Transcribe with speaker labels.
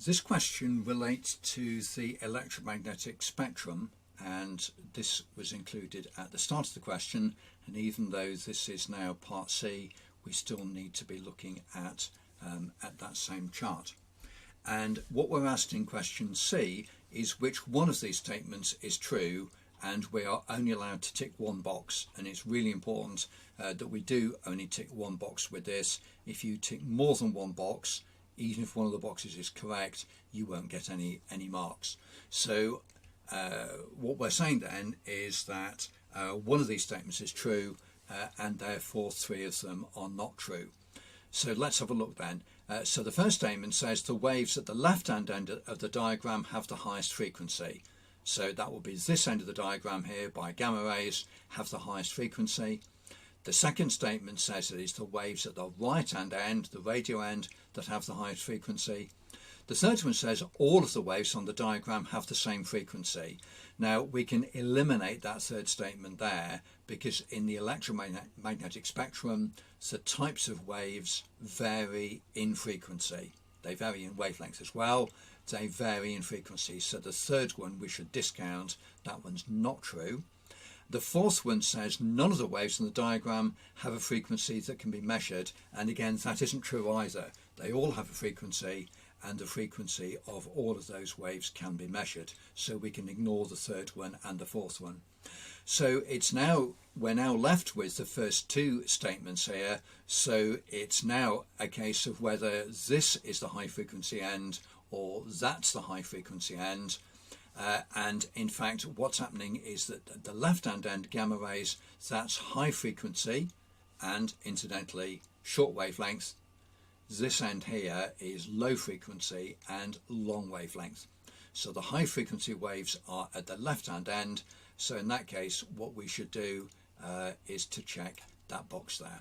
Speaker 1: This question relates to the electromagnetic spectrum, and this was included at the start of the question, and even though this is now part C, we still need to be looking at that same chart. And what we're asked in question C is which one of these statements is true, and we are only allowed to tick one box, and it's really important that we do only tick one box with this. If you tick more than one box, even if one of the boxes is correct, you won't get any marks. So what we're saying then is that one of these statements is true, and therefore three of them are not true. So let's have a look then. So the first statement says the waves at the left-hand end of the diagram have the highest frequency. So that will be this end of the diagram here by gamma rays have the highest frequency. The second statement says that it's the waves at the right-hand end, the radio end, that have the highest frequency. The third one says all of the waves on the diagram have the same frequency. Now we can eliminate that third statement there, because in the electromagnetic spectrum the types of waves vary in frequency. They vary in wavelength as well, they vary in frequency. So the third one we should discount, that one's not true. The fourth one says none of the waves in the diagram have a frequency that can be measured, and again that isn't true either. They all have a frequency, and the frequency of all of those waves can be measured, so we can ignore the third one and the fourth one. So we're now left with the first two statements here, so it's now a case of whether this is the high frequency end or that's the high frequency end. And in fact what's happening is that the left-hand end gamma rays, that's high frequency and incidentally short wavelength. This end here is low frequency and long wavelength. So the high frequency waves are at the left-hand end, so in that case what we should do is to check that box there.